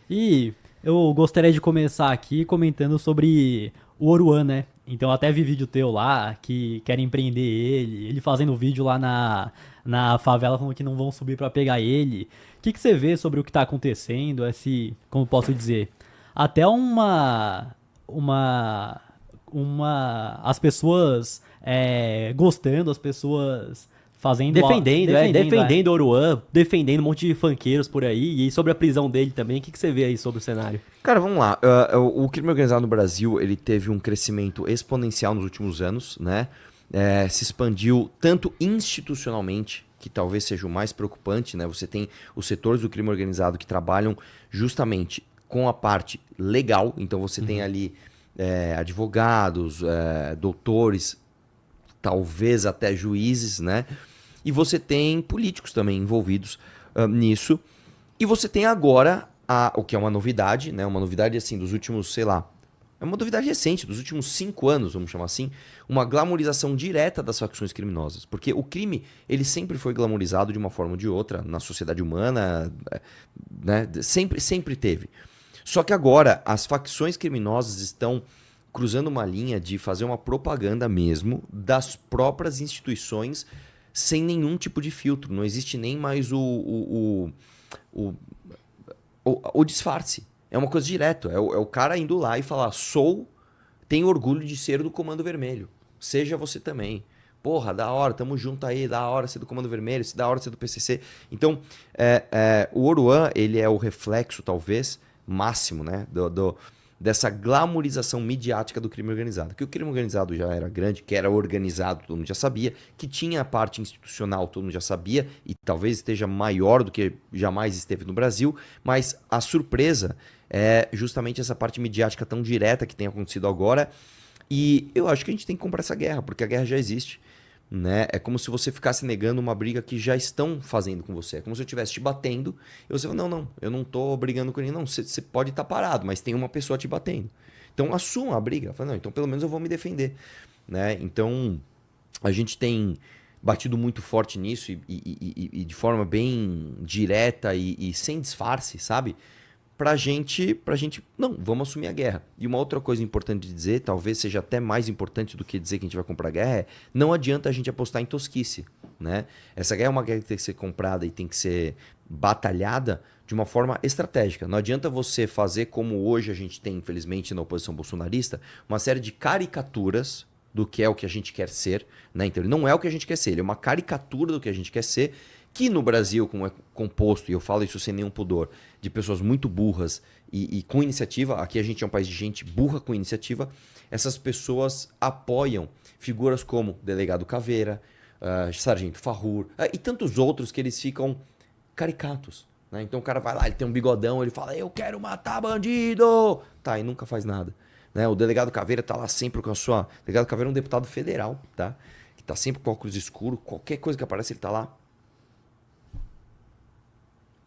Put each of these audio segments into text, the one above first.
E eu gostaria de começar aqui comentando sobre o Oruan, né? Então até vi vídeo teu lá que querem prender ele fazendo vídeo lá na favela falando que não vão subir pra pegar ele. O que você vê sobre o que tá acontecendo? Esse, como posso dizer, até uma as pessoas gostando, as pessoas fazendo, Defendendo o Oruan, defendendo um monte de funkeiros por aí. E sobre a prisão dele também, o que você vê aí sobre o cenário? Cara, vamos lá. O crime organizado no Brasil, ele teve um crescimento exponencial nos últimos anos, né? Se expandiu tanto institucionalmente, que talvez seja o mais preocupante, né? Você tem os setores do crime organizado que trabalham justamente com a parte legal. Então você tem ali advogados, doutores, talvez até juízes, né? E você tem políticos também envolvidos nisso. E você tem agora o que é uma novidade, né? Uma novidade assim dos últimos, sei lá, é uma novidade recente, dos últimos 5 anos, vamos chamar assim, uma glamorização direta das facções criminosas. Porque o crime, ele sempre foi glamorizado de uma forma ou de outra na sociedade humana, né? Sempre teve. Só que agora as facções criminosas estão cruzando uma linha de fazer uma propaganda mesmo das próprias instituições sem nenhum tipo de filtro. Não existe nem mais o, o disfarce. É uma coisa direto. É o cara indo lá e falar: tenho orgulho de ser do Comando Vermelho. Seja você também. Porra, da hora, tamo junto aí, da hora ser do Comando Vermelho, da hora ser do PCC. Então, o Oruan, ele é o reflexo, talvez, máximo, né, dessa glamorização midiática do crime organizado. Que o crime organizado já era grande, que era organizado, todo mundo já sabia, que tinha a parte institucional, todo mundo já sabia, e talvez esteja maior do que jamais esteve no Brasil, mas a surpresa é justamente essa parte midiática tão direta que tem acontecido agora, e eu acho que a gente tem que comprar essa guerra, porque a guerra já existe. Né? É como se você ficasse negando uma briga que já estão fazendo com você. É como se eu estivesse te batendo e você fala: não, eu não tô brigando com ninguém. Não, você pode estar parado, mas tem uma pessoa te batendo. Então assuma a briga. Fala: não, então pelo menos eu vou me defender. Né? Então a gente tem batido muito forte nisso e de forma bem direta e sem disfarce, sabe? Pra gente, não, vamos assumir a guerra. E uma outra coisa importante de dizer, talvez seja até mais importante do que dizer que a gente vai comprar a guerra, não adianta a gente apostar em tosquice, né? Essa guerra é uma guerra que tem que ser comprada e tem que ser batalhada de uma forma estratégica. Não adianta você fazer como hoje a gente tem, infelizmente, na oposição bolsonarista, uma série de caricaturas do que é o que a gente quer ser, né? Então ele não é o que a gente quer ser, ele é uma caricatura do que a gente quer ser, que no Brasil, como é composto, e eu falo isso sem nenhum pudor, de pessoas muito burras e com iniciativa, aqui a gente é um país de gente burra com iniciativa, essas pessoas apoiam figuras como Delegado Caveira, Sargento Farrur, e tantos outros que eles ficam caricatos. Né? Então o cara vai lá, ele tem um bigodão, ele fala: eu quero matar bandido! Tá, e nunca faz nada. Né? O Delegado Caveira tá lá sempre com a sua... O Delegado Caveira é um deputado federal, tá? Que tá sempre com óculos escuros, qualquer coisa que aparece ele tá lá.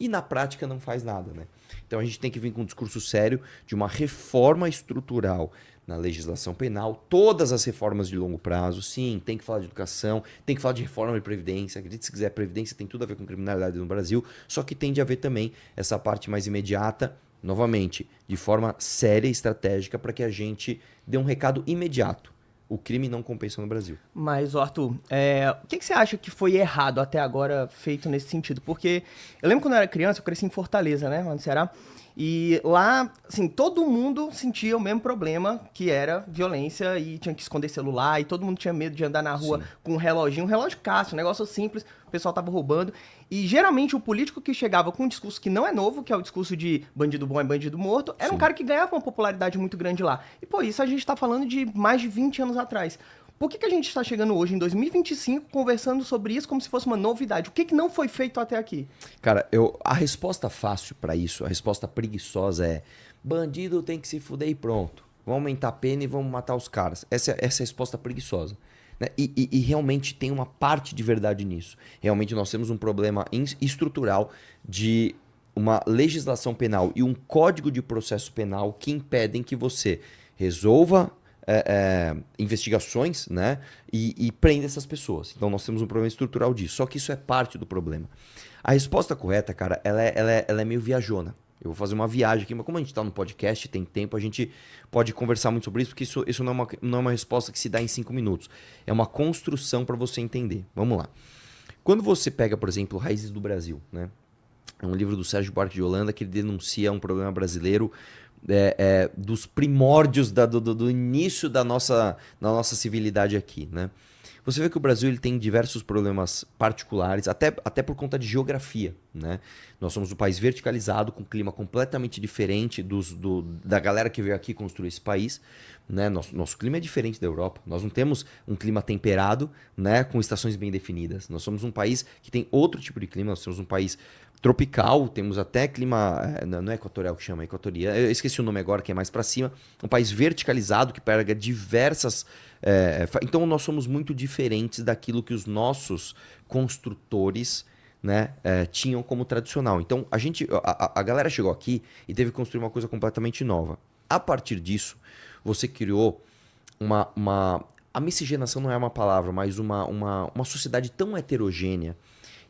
E na prática não faz nada, né? Então a gente tem que vir com um discurso sério de uma reforma estrutural na legislação penal, todas as reformas de longo prazo, sim, tem que falar de educação, tem que falar de reforma de previdência, acredite se quiser, previdência tem tudo a ver com criminalidade no Brasil, só que tem de haver também essa parte mais imediata, novamente, de forma séria e estratégica para que a gente dê um recado imediato. O crime não compensa no Brasil. Mas, Arthur, o que você acha que foi errado até agora feito nesse sentido? Porque eu lembro quando eu era criança, eu cresci em Fortaleza, né, lá no Ceará, e lá, assim, todo mundo sentia o mesmo problema, que era violência e tinha que esconder celular, e todo mundo tinha medo de andar na rua Sim. com um reloginho, um relógio Cássio, um negócio simples, o pessoal tava roubando. E geralmente o político que chegava com um discurso que não é novo, que é o discurso de bandido bom é bandido morto, era um Sim. cara que ganhava uma popularidade muito grande lá. E, pô, isso a gente tá falando de mais de 20 anos atrás. Por que a gente está chegando hoje, em 2025, conversando sobre isso como se fosse uma novidade? O que não foi feito até aqui? Cara, a resposta fácil pra isso, a resposta preguiçosa é: bandido tem que se fuder e pronto. Vamos aumentar a pena e vamos matar os caras. Essa é a resposta preguiçosa. Né? E realmente tem uma parte de verdade nisso. Realmente nós temos um problema estrutural de uma legislação penal e um código de processo penal que impedem que você resolva investigações, né, e prenda essas pessoas. Então nós temos um problema estrutural disso. Só que isso é parte do problema. A resposta correta, cara, ela é meio viajona. Eu vou fazer uma viagem aqui, mas como a gente está no podcast, tem tempo, a gente pode conversar muito sobre isso, porque isso não é uma resposta que se dá em 5 minutos. É uma construção para você entender. Vamos lá. Quando você pega, por exemplo, Raízes do Brasil, né? É um livro do Sérgio Buarque de Holanda que ele denuncia um problema brasileiro dos primórdios do início da nossa civilidade aqui, né? Você vê que o Brasil ele tem diversos problemas particulares, até por conta de geografia, né? Nós somos um país verticalizado, com um clima completamente diferente da galera que veio aqui construir esse país, né? Nosso clima é diferente da Europa. Nós não temos um clima temperado, né? Com estações bem definidas. Nós somos um país que tem outro tipo de clima, nós somos um país tropical, temos até clima, não é equatorial que chama, é equatoriano, eu esqueci o nome agora, que é mais para cima, um país verticalizado que pega diversas... então nós somos muito diferentes daquilo que os nossos construtores, né, tinham como tradicional. Então a galera chegou aqui e teve que construir uma coisa completamente nova. A partir disso, você criou a miscigenação não é uma palavra, mas uma sociedade tão heterogênea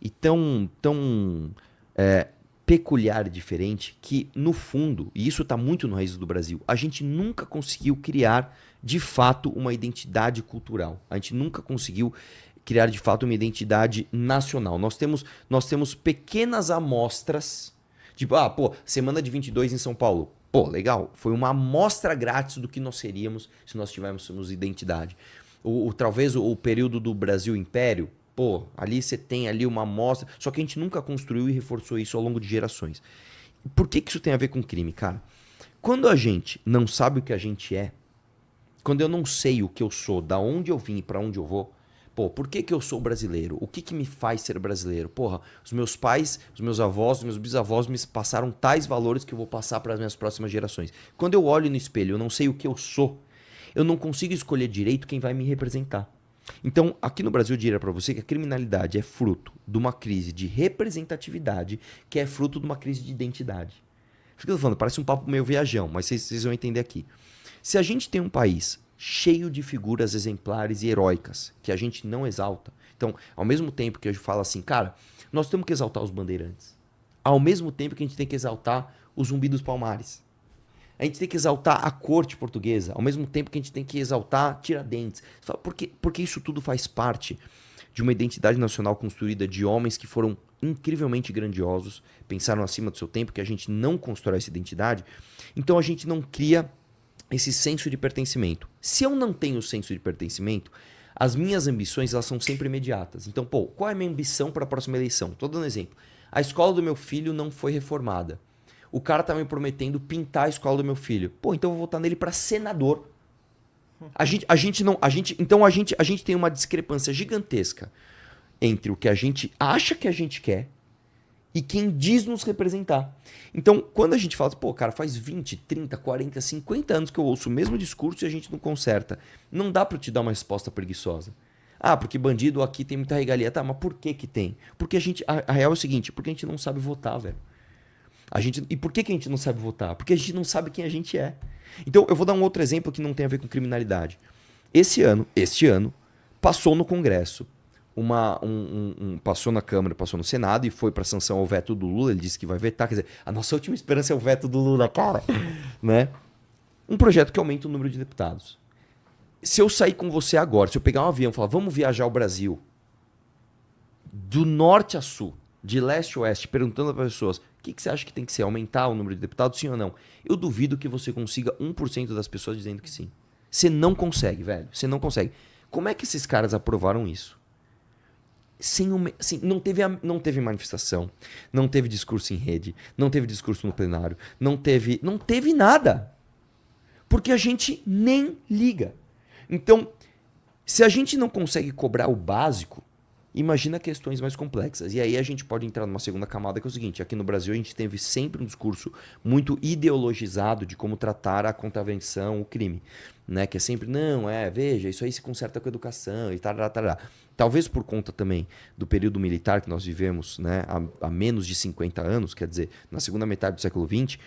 e tão peculiar e diferente que, no fundo, e isso está muito no Raízes do Brasil, a gente nunca conseguiu criar, de fato, uma identidade cultural. A gente nunca conseguiu criar, de fato, uma identidade nacional. Nós temos pequenas amostras, tipo, semana de 22 em São Paulo. Pô, legal, foi uma amostra grátis do que nós seríamos se nós tivéssemos identidade. Talvez o período do Brasil Império, pô, ali você tem ali uma amostra, só que a gente nunca construiu e reforçou isso ao longo de gerações. Por que isso tem a ver com crime, cara? Quando a gente não sabe o que a gente é, quando eu não sei o que eu sou, da onde eu vim e pra onde eu vou, pô, por que eu sou brasileiro? O que me faz ser brasileiro? Porra, os meus pais, os meus avós, os meus bisavós me passaram tais valores que eu vou passar para as minhas próximas gerações. Quando eu olho no espelho, eu não sei o que eu sou, eu não consigo escolher direito quem vai me representar. Então, aqui no Brasil eu diria para você que a criminalidade é fruto de uma crise de representatividade, que é fruto de uma crise de identidade. Isso que eu tô falando, parece um papo meio viajão, mas vocês vão entender aqui. Se a gente tem um país cheio de figuras exemplares e heróicas, que a gente não exalta, então, ao mesmo tempo que eu falo assim, cara, nós temos que exaltar os bandeirantes, ao mesmo tempo que a gente tem que exaltar o Zumbi dos Palmares. A gente tem que exaltar a corte portuguesa, ao mesmo tempo que a gente tem que exaltar Tiradentes. Porque isso tudo faz parte de uma identidade nacional construída de homens que foram incrivelmente grandiosos, pensaram acima do seu tempo, que a gente não constrói essa identidade, então a gente não cria esse senso de pertencimento. Se eu não tenho senso de pertencimento, as minhas ambições elas são sempre imediatas. Então, qual é a minha ambição para a próxima eleição? Estou dando um exemplo. A escola do meu filho não foi reformada. O cara tá me prometendo pintar a escola do meu filho. Então eu vou votar nele para senador. A gente tem uma discrepância gigantesca entre o que a gente acha que a gente quer e quem diz nos representar. Então, quando a gente fala, cara, faz 20, 30, 40, 50 anos que eu ouço o mesmo discurso e a gente não conserta. Não dá para te dar uma resposta preguiçosa. Porque bandido aqui tem muita regalia. Tá, mas por que tem? Porque a real é o seguinte, porque a gente não sabe votar, velho. E por que a gente não sabe votar? Porque a gente não sabe quem a gente é. Então, eu vou dar um outro exemplo que não tem a ver com criminalidade. Este ano, passou no Congresso, passou na Câmara, passou no Senado e foi para sanção ao veto do Lula. Ele disse que vai vetar. Quer dizer, a nossa última esperança é o veto do Lula, cara. Né? Um projeto que aumenta o número de deputados. Se eu sair com você agora, se eu pegar um avião e falar, vamos viajar ao Brasil, do norte a sul, de leste a oeste, perguntando para as pessoas, o que você acha que tem que ser? Aumentar o número de deputados, sim ou não? Eu duvido que você consiga 1% das pessoas dizendo que sim. Você não consegue, velho. Você não consegue. Como é que esses caras aprovaram isso? Não teve manifestação, não teve discurso em rede, não teve discurso no plenário, não teve nada. Porque a gente nem liga. Então, se a gente não consegue cobrar o básico, imagina questões mais complexas. E aí a gente pode entrar numa segunda camada, que é o seguinte: aqui no Brasil a gente teve sempre um discurso muito ideologizado de como tratar a contravenção, o crime. Né? Que é sempre, veja, isso aí se conserta com a educação e tal. Talvez por conta também do período militar que nós vivemos, né, há menos de 50 anos, quer dizer, na segunda metade do século XX,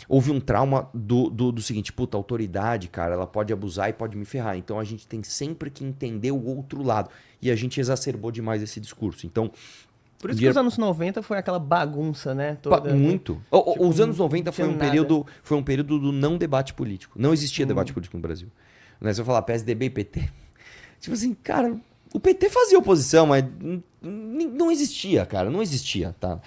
houve um trauma do seguinte, a autoridade, cara, ela pode abusar e pode me ferrar. Então a gente tem sempre que entender o outro lado. E a gente exacerbou demais esse discurso. Então, Por isso que os anos 90 foi aquela bagunça, né? Toda, Muito. Tipo, Os anos 90 foi não um tinha período do não debate político. Não existia debate político no Brasil. Né? Se eu falar PSDB e PT. Tipo assim, cara, o PT fazia oposição, mas não existia, cara. Não existia, tá?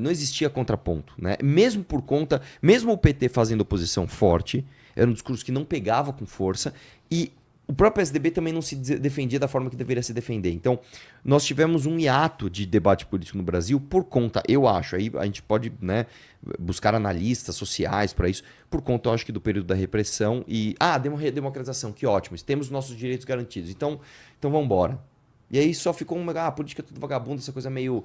Não existia contraponto, né? Mesmo por conta, mesmo o PT fazendo oposição forte, era um discurso que não pegava com força e o próprio PSDB também não se defendia da forma que deveria se defender. Então, nós tivemos um hiato de debate político no Brasil por conta, eu acho, aí a gente pode, né, buscar analistas sociais para isso, por conta, eu acho que do período da repressão e, redemocratização, que ótimo, temos nossos direitos garantidos, então vamos embora. E aí só ficou a política é tudo vagabundo, essa coisa meio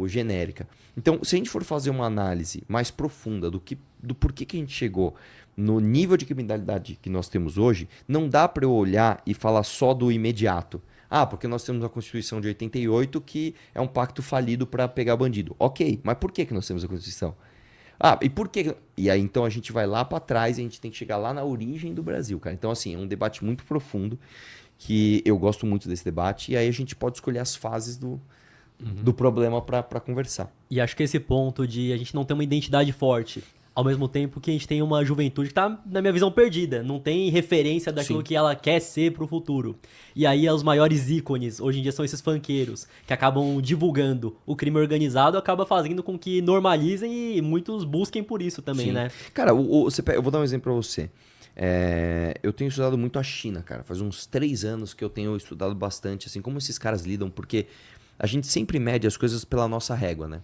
genérica. Então, se a gente for fazer uma análise mais profunda do porquê que a gente chegou no nível de criminalidade que nós temos hoje, não dá para eu olhar e falar só do imediato. Porque nós temos a Constituição de 88 que é um pacto falido para pegar bandido. Ok, mas por que nós temos a Constituição? E por quê? E aí então a gente vai lá para trás e a gente tem que chegar lá na origem do Brasil, cara. Então assim, é um debate muito profundo que eu gosto muito desse debate e aí a gente pode escolher as fases do problema para conversar. E acho que esse ponto de a gente não ter uma identidade forte, ao mesmo tempo que a gente tem uma juventude que tá, na minha visão, perdida. Não tem referência daquilo que ela quer ser pro futuro. E aí os maiores ícones, hoje em dia, são esses funkeiros, que acabam divulgando o crime organizado, acaba fazendo com que normalizem e muitos busquem por isso também, né? Cara, eu vou dar um exemplo pra você. Eu tenho estudado muito a China, cara. Faz uns 3 anos que eu tenho estudado bastante, assim, como esses caras lidam, porque a gente sempre mede as coisas pela nossa régua, né?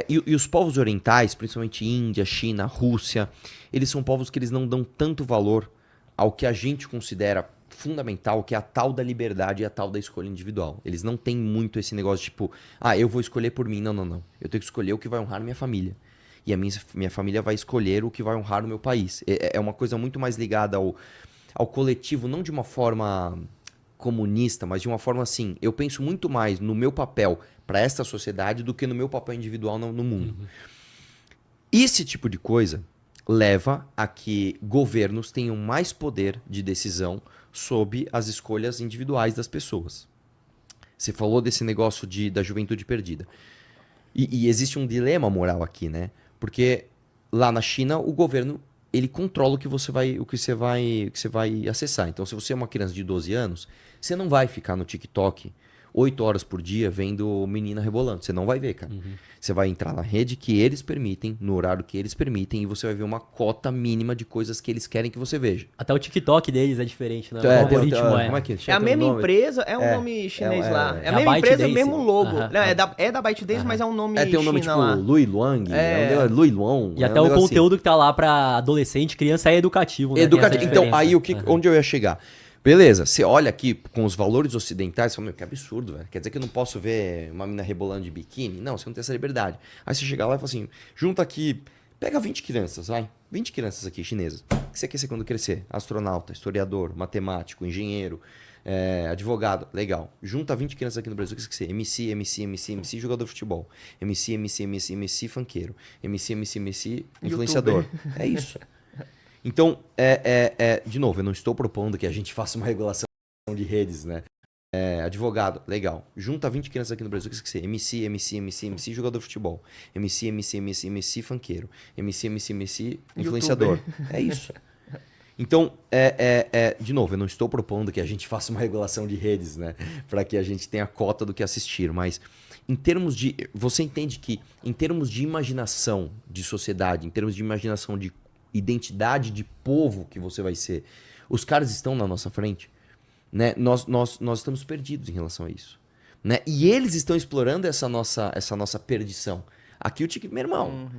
E os povos orientais, principalmente Índia, China, Rússia, eles são povos que eles não dão tanto valor ao que a gente considera fundamental, que é a tal da liberdade e a tal da escolha individual. Eles não têm muito esse negócio tipo, eu vou escolher por mim. Não. Eu tenho que escolher o que vai honrar minha família. E a minha família vai escolher o que vai honrar o meu país. É uma coisa muito mais ligada ao coletivo, não de uma forma comunista, mas de uma forma assim, eu penso muito mais no meu papel para esta sociedade do que no meu papel individual no mundo. Esse tipo de coisa leva a que governos tenham mais poder de decisão sobre as escolhas individuais das pessoas. Você falou desse negócio da juventude perdida. E existe um dilema moral aqui, né? Porque lá na China o governo ele controla o que você vai acessar. Então, se você é uma criança de 12 anos, você não vai ficar no TikTok 8 horas por dia vendo menina rebolando. Você não vai ver, cara. Você vai entrar na rede que eles permitem, no horário que eles permitem, e você vai ver uma cota mínima de coisas que eles querem que você veja. Até o TikTok deles é diferente, né? O algoritmo Como é que É a mesma empresa, é um nome chinês lá. É a mesma empresa, o mesmo logo. É da ByteDance, mas é um nome tem um nome China tipo lá. Lui Luang, Lui Luong. E até o conteúdo que tá lá pra adolescente, criança é educativo, né? Educativo. Então, aí onde eu ia chegar? Beleza, você olha aqui com os valores ocidentais e fala, meu, que absurdo, velho. Quer dizer que eu não posso ver uma mina rebolando de biquíni? Não, você não tem essa liberdade. Aí você chega lá e fala assim, junta aqui, pega 20 crianças, vai. 20 crianças aqui, chinesas. O que você quer ser quando crescer? Astronauta, historiador, matemático, engenheiro, advogado. Legal. Junta 20 crianças aqui no Brasil, o que você quer ser? MC, jogador de futebol. MC, funkeiro. MC, influenciador. É isso. Então, de novo, eu não estou propondo que a gente faça uma regulação de redes, né? Advogado, legal. Junta 20 crianças aqui no Brasil, o que você quer ser? MC, jogador de futebol. MC, funkeiro. MC, influenciador. É isso. Então, de novo, eu não estou propondo que a gente faça uma regulação de redes, né? Para que a gente tenha cota do que assistir, mas em termos de... Você entende que em termos de imaginação de sociedade, em termos de imaginação de identidade de povo que você vai ser, os caras estão na nossa frente, né? Nós estamos perdidos em relação a isso, né? E eles estão explorando essa nossa perdição. Aqui o TikTok, meu irmão,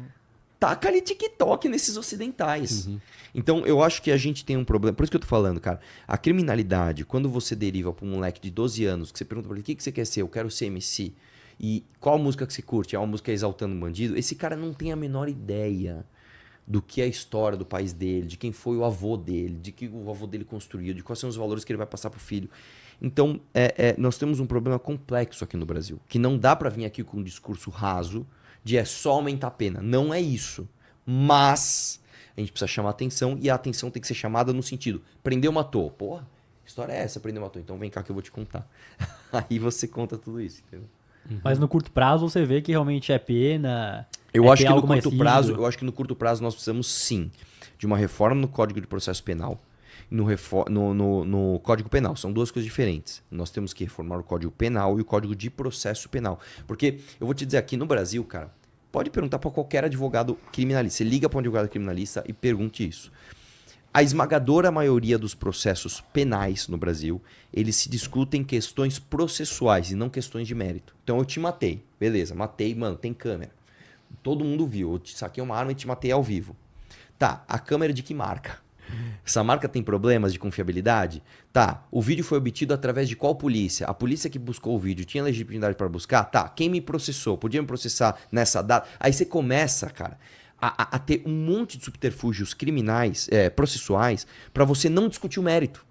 taca ali TikTok nesses ocidentais. Então eu acho que a gente tem um problema, por isso que eu tô falando, cara, a criminalidade, quando você deriva para um moleque de 12 anos, que você pergunta pra ele, o que você quer ser? Eu quero ser MC. E qual música que você curte? É uma música exaltando um bandido? Esse cara não tem a menor ideia do que é a história do país dele, de quem foi o avô dele, de que o avô dele construiu, de quais são os valores que ele vai passar pro filho. Então, nós temos um problema complexo aqui no Brasil, que não dá para vir aqui com um discurso raso de só aumentar a pena. Não é isso. Mas a gente precisa chamar atenção e a atenção tem que ser chamada no sentido, prendeu, matou. Porra, que história é essa? Prendeu, matou. Então vem cá que eu vou te contar. Aí você conta tudo isso, entendeu? Mas no curto prazo você vê que realmente é pena. Eu acho ter que no algo mais curto prazo, rígido. eu acho que no curto prazo nós precisamos sim de uma reforma no Código de Processo Penal e no Código Penal. São duas coisas diferentes. Nós temos que reformar o Código Penal e o Código de Processo Penal. Porque eu vou te dizer aqui no Brasil, cara, pode perguntar para qualquer advogado criminalista. Você liga para um advogado criminalista e pergunte isso. A esmagadora maioria dos processos penais no Brasil, eles se discutem questões processuais e não questões de mérito. Então eu te matei, beleza, matei, mano, tem câmera. Todo mundo viu, eu te saquei uma arma e te matei ao vivo. Tá, a câmera de que marca? Essa marca tem problemas de confiabilidade? Tá, o vídeo foi obtido através de qual polícia? A polícia que buscou o vídeo tinha legitimidade para buscar? Tá, quem me processou? Podia me processar nessa data? Aí você começa, cara, a ter um monte de subterfúgios criminais, processuais, para você não discutir o mérito.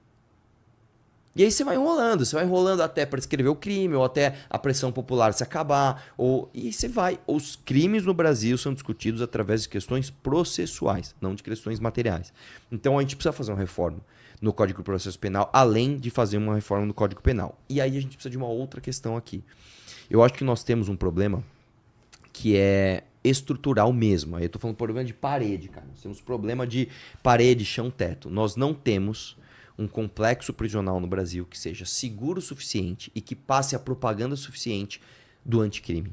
E aí você vai enrolando até prescrever o crime, ou até a pressão popular se acabar, e você vai. Os crimes no Brasil são discutidos através de questões processuais, não de questões materiais. Então a gente precisa fazer uma reforma no Código de Processo Penal, além de fazer uma reforma no Código Penal. E aí a gente precisa de uma outra questão aqui. Eu acho que nós temos um problema que é estrutural mesmo. Aí eu tô falando problema de parede, cara. Nós temos problema de parede, chão, teto. Nós não temos um complexo prisional no Brasil que seja seguro o suficiente e que passe a propaganda suficiente do anticrime.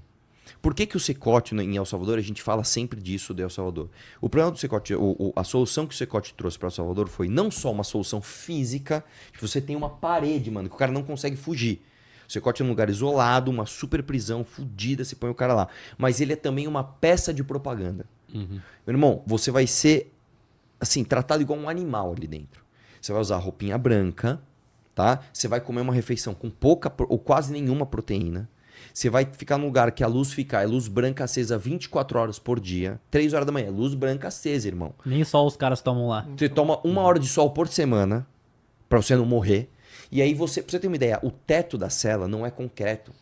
Por que o Cecote em El Salvador, a gente fala sempre disso de El Salvador? O problema do Cecote, a solução que o Cecote trouxe para El Salvador foi não só uma solução física, que você tem uma parede, mano, que o cara não consegue fugir. O Cecote é um lugar isolado, uma super prisão, fodida, você põe o cara lá. Mas ele é também uma peça de propaganda. Meu irmão, você vai ser, assim, tratado igual um animal ali dentro. Você vai usar roupinha branca, tá? Você vai comer uma refeição com pouca ou quase nenhuma proteína. Você vai ficar num lugar que a luz fica, é luz branca acesa 24 horas por dia. 3 horas da manhã, luz branca acesa, irmão. Nem só os caras tomam lá. Você toma 1 hora de sol por semana, pra você não morrer. E aí pra você ter uma ideia, o teto da cela não é concreto.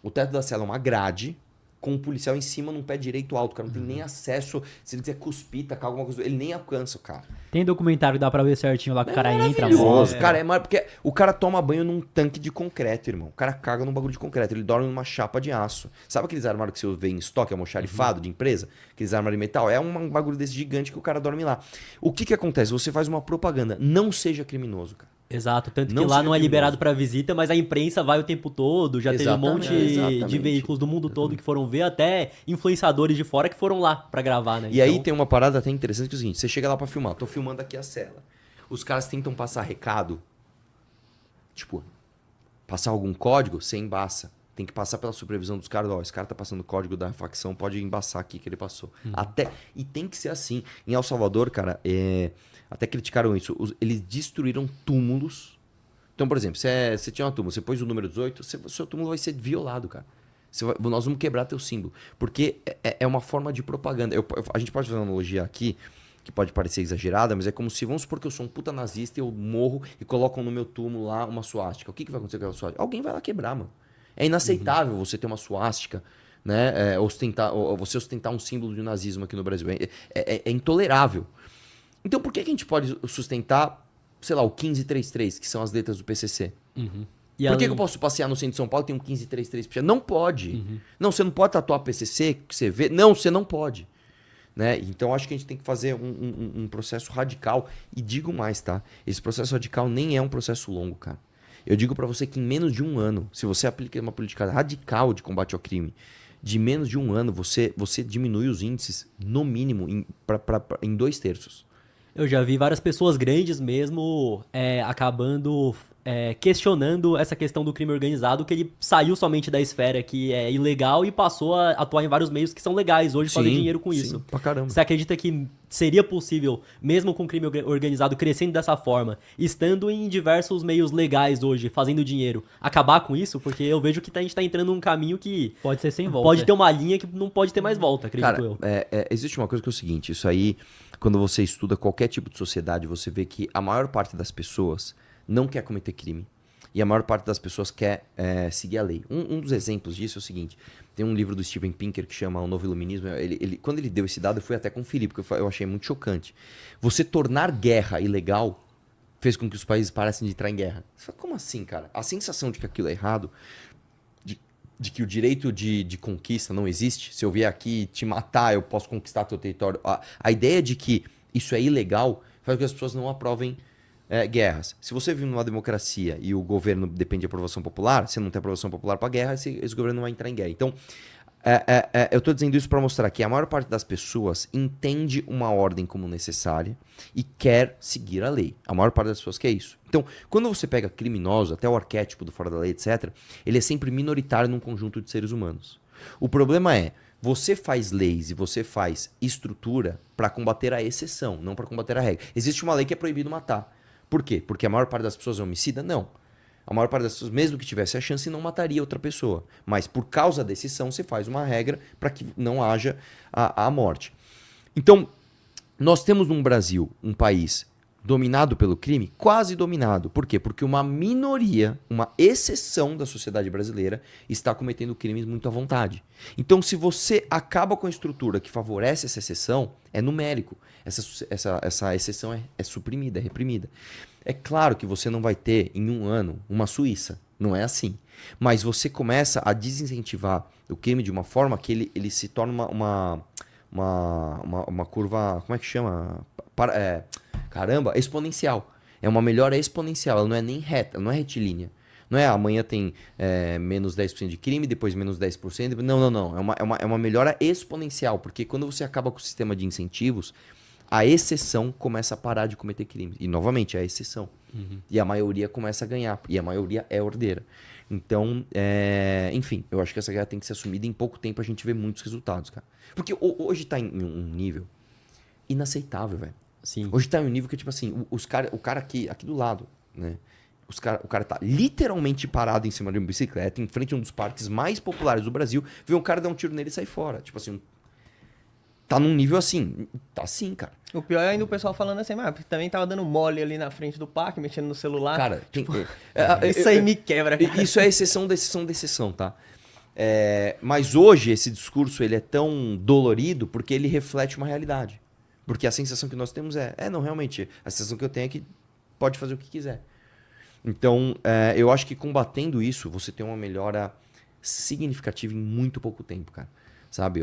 O teto da cela é uma grade com um policial em cima num pé direito alto. O cara não tem nem acesso, se ele quiser cuspir, tacar alguma coisa, ele nem alcança o cara. Tem documentário que dá pra ver certinho lá que o cara entra, Maravilhoso. morre. Cara, porque o cara toma banho num tanque de concreto, irmão. O cara caga num bagulho de concreto, ele dorme numa chapa de aço. Sabe aqueles armários que você vê em estoque, almoxarifado de empresa? Aqueles armários de metal? É um bagulho desse gigante que o cara dorme lá. O que acontece? Você faz uma propaganda. Não seja criminoso, cara. Exato, tanto Não que lá seja não é criminoso. liberado para visita, mas a imprensa vai o tempo todo, já teve um monte de veículos do mundo todo que foram ver, até influenciadores de fora que foram lá pra gravar, né? E aí tem uma parada até interessante que é o seguinte, você chega lá pra filmar, tô filmando aqui a cela. Os caras tentam passar recado, tipo, passar algum código, você embaça. Tem que passar pela supervisão dos caras, ó, esse cara tá passando o código da facção, pode embaçar aqui que ele passou. E tem que ser assim. Em El Salvador, cara, até criticaram isso, eles destruíram túmulos. Então, por exemplo, você tinha um túmulo, você pôs o número 18, seu túmulo vai ser violado, cara. Nós vamos quebrar teu símbolo. Porque é uma forma de propaganda. A gente pode fazer uma analogia aqui, que pode parecer exagerada, mas é como se, vamos supor que eu sou um puta nazista e eu morro e colocam no meu túmulo lá uma suástica. O que vai acontecer com aquela suástica? Alguém vai lá quebrar, mano. É inaceitável você ter uma suástica, né? Você ostentar um símbolo de nazismo aqui no Brasil. É intolerável. Então por que a gente pode sustentar, sei lá, o 1533, que são as letras do PCC? Por que eu posso passear no centro de São Paulo e tem um 1533? Não pode. Não, você não pode tatuar PCC, que você vê. Não, você não pode. Né? Então acho que a gente tem que fazer um processo radical. E digo mais, tá? Esse processo radical nem é um processo longo, cara. Eu digo pra você que em menos de 1 ano, se você aplica uma política radical de combate ao crime, de menos de 1 ano, você diminui os índices, no mínimo, em 2/3. Eu já vi várias pessoas grandes mesmo acabando questionando essa questão do crime organizado, que ele saiu somente da esfera que é ilegal e passou a atuar em vários meios que são legais hoje, fazer dinheiro com isso. Pra caramba. Você acredita que seria possível, mesmo com o crime organizado crescendo dessa forma, estando em diversos meios legais hoje, fazendo dinheiro, acabar com isso? Porque eu vejo que a gente tá entrando num caminho que Pode ser sem volta. pode ter uma linha que não pode ter mais volta, acredito Cara, eu. existe uma coisa que é o seguinte, isso aí, quando você estuda qualquer tipo de sociedade, você vê que a maior parte das pessoas não quer cometer crime. E a maior parte das pessoas quer seguir a lei. Um dos exemplos disso é o seguinte, tem um livro do Steven Pinker que chama O Novo Iluminismo, quando ele deu esse dado, eu fui até conferir, porque eu achei muito chocante. Você tornar guerra ilegal fez com que os países parassem de entrar em guerra. Você fala, como assim, cara? A sensação de que aquilo é errado, de que o direito de conquista não existe. Se eu vier aqui te matar, eu posso conquistar teu território. A ideia de que isso é ilegal faz com que as pessoas não aprovem guerras. Se você vive numa democracia e o governo depende de aprovação popular, se não tem aprovação popular para guerra, esse governo não vai entrar em guerra. Então, eu estou dizendo isso para mostrar que a maior parte das pessoas entende uma ordem como necessária e quer seguir a lei. A maior parte das pessoas quer isso. Então, quando você pega criminoso, até o arquétipo do fora da lei, etc., ele é sempre minoritário num conjunto de seres humanos. O problema é, você faz leis e você faz estrutura para combater a exceção, não para combater a regra. Existe uma lei que é proibido matar. Por quê? Porque a maior parte das pessoas é homicida? Não. A maior parte das pessoas, mesmo que tivesse a chance, não mataria outra pessoa. Mas por causa da decisão, você faz uma regra para que não haja a morte. Então, nós temos no Brasil um país dominado pelo crime, quase dominado. Por quê? Porque uma minoria, uma exceção da sociedade brasileira está cometendo crimes muito à vontade. Então, se você acaba com a estrutura que favorece essa exceção, é numérico. Essa exceção é suprimida, é reprimida. É claro que você não vai ter, em um ano, uma Suíça. Não é assim. Mas você começa a desincentivar o crime de uma forma que ele se torna uma curva... Como é que chama? Exponencial. É uma melhora exponencial. Ela não é nem reta, não é retilínea. Não é amanhã tem menos 10% de crime, depois menos 10%. Não. É uma melhora exponencial. Porque quando você acaba com o sistema de incentivos, a exceção começa a parar de cometer crimes. E, novamente, é a exceção. Uhum. E a maioria começa a ganhar. E a maioria é ordeira. Então, enfim, eu acho que essa guerra tem que ser assumida. Em pouco tempo a gente vê muitos resultados, cara. Porque hoje tá em um nível inaceitável, velho. Sim. Hoje tá em um nível que, tipo assim, o cara aqui do lado, né? O cara tá literalmente parado em cima de uma bicicleta, em frente a um dos parques mais populares do Brasil, vê um cara dar um tiro nele e sair fora. Tipo assim, tá num nível assim. Tá assim, cara. O pior é ainda o pessoal falando assim, mas também tava dando mole ali na frente do parque, mexendo no celular. Cara, isso aí me quebra, cara. Isso é exceção da exceção da exceção, tá? Mas hoje esse discurso ele é tão dolorido porque ele reflete uma realidade. Porque a sensação que nós temos não, realmente, a sensação que eu tenho é que pode fazer o que quiser. Então, eu acho que combatendo isso, você tem uma melhora significativa em muito pouco tempo, cara. Sabe?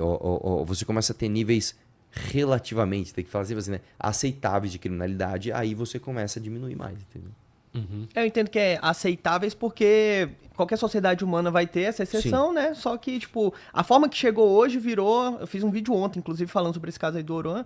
Você começa a ter níveis relativamente, tem que falar assim, né, aceitáveis de criminalidade, aí você começa a diminuir mais, entendeu? Uhum. Eu entendo que é aceitáveis porque qualquer sociedade humana vai ter essa exceção, sim, né? Só que, tipo, a forma que chegou hoje virou... Eu fiz um vídeo ontem, inclusive, falando sobre esse caso aí do Oruan,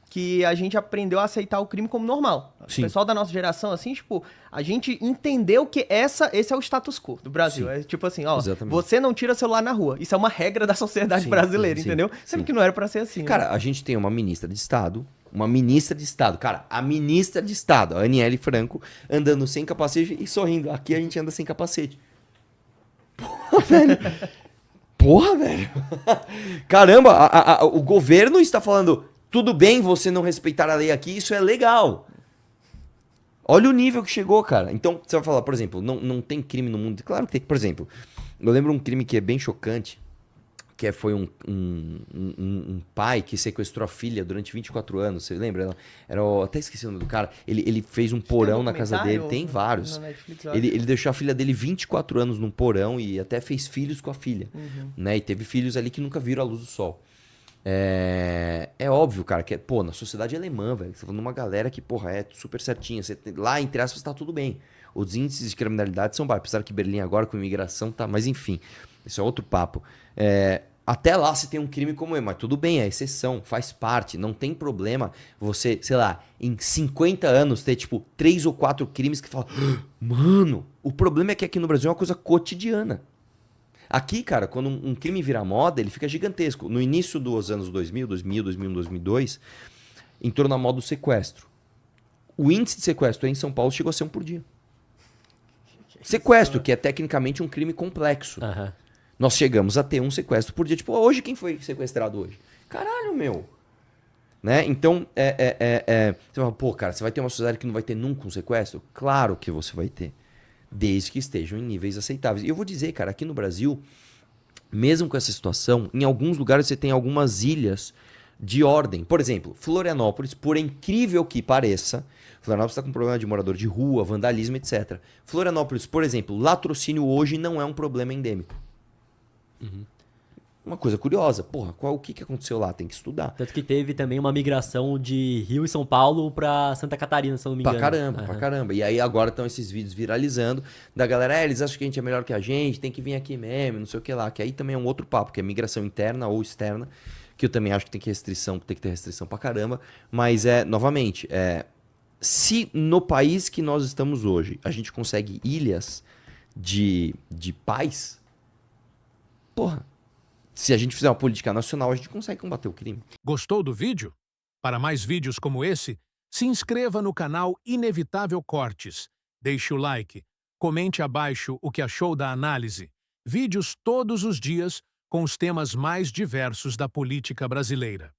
que a gente aprendeu a aceitar o crime como normal. Sim. O pessoal da nossa geração, assim, tipo, a gente entendeu que esse é o status quo do Brasil. Sim. É tipo assim, ó, exatamente, você não tira celular na rua. Isso é uma regra da sociedade, sim, brasileira, sim, entendeu? Sendo que não era pra ser assim. Cara, né? A gente tem uma ministra de Estado, cara, a ministra de Estado, a Aniele Franco, andando sem capacete e sorrindo. Aqui a gente anda sem capacete. Porra, velho. Caramba, o governo está falando... Tudo bem você não respeitar a lei aqui, isso é legal. Olha o nível que chegou, cara. Então, você vai falar, por exemplo, não tem crime no mundo. Claro que tem. Por exemplo, eu lembro um crime que é bem chocante, que foi um pai que sequestrou a filha durante 24 anos. Você lembra? Até esqueci o nome do cara. Ele fez um porão na casa dele. Tem vários. Ele deixou a filha dele 24 anos num porão e até fez filhos com a filha. Uhum. Né? E teve filhos ali que nunca viram a luz do sol. É óbvio, cara, que na sociedade alemã, velho, você tá falando de uma galera que, é super certinha. Lá, entre aspas, tá tudo bem. Os índices de criminalidade são baixos, apesar que Berlim agora com imigração tá, mas enfim, isso é outro papo. Até lá você tem um crime como mas tudo bem, é exceção, faz parte, não tem problema você, sei lá, em 50 anos ter, 3 ou 4 crimes que fala, mano, o problema é que aqui no Brasil é uma coisa cotidiana. Aqui, cara, quando um crime vira moda, ele fica gigantesco. No início dos anos 2000, 2001, 2002, entrou na moda o sequestro. O índice de sequestro em São Paulo chegou a ser 1 por dia. Sequestro, que é tecnicamente um crime complexo. Uhum. Nós chegamos a ter um sequestro por dia. Hoje quem foi sequestrado hoje? Caralho, meu. Né? Então, você fala, cara, você vai ter uma sociedade que não vai ter nunca um sequestro? Claro que você vai ter. Desde que estejam em níveis aceitáveis. E eu vou dizer, cara, aqui no Brasil, mesmo com essa situação, em alguns lugares você tem algumas ilhas de ordem. Por exemplo, Florianópolis, por incrível que pareça, Florianópolis está com problema de morador de rua, vandalismo, etc. Florianópolis, por exemplo, latrocínio hoje não é um problema endêmico. Uma coisa curiosa, porra, o que aconteceu lá? Tem que estudar. Tanto que teve também uma migração de Rio e São Paulo pra Santa Catarina, se eu não me engano. Pra caramba. E aí agora estão esses vídeos viralizando da galera, eles acham que a gente é melhor que a gente, tem que vir aqui mesmo, não sei o que lá. Que aí também é um outro papo, que é migração interna ou externa, que eu também acho que tem que ter restrição pra caramba. Mas novamente, se no país que nós estamos hoje, a gente consegue ilhas de paz, porra, se a gente fizer uma política nacional, a gente consegue combater o crime. Gostou do vídeo? Para mais vídeos como esse, se inscreva no canal Inevitável Cortes, deixe o like, comente abaixo o que achou da análise. Vídeos todos os dias com os temas mais diversos da política brasileira.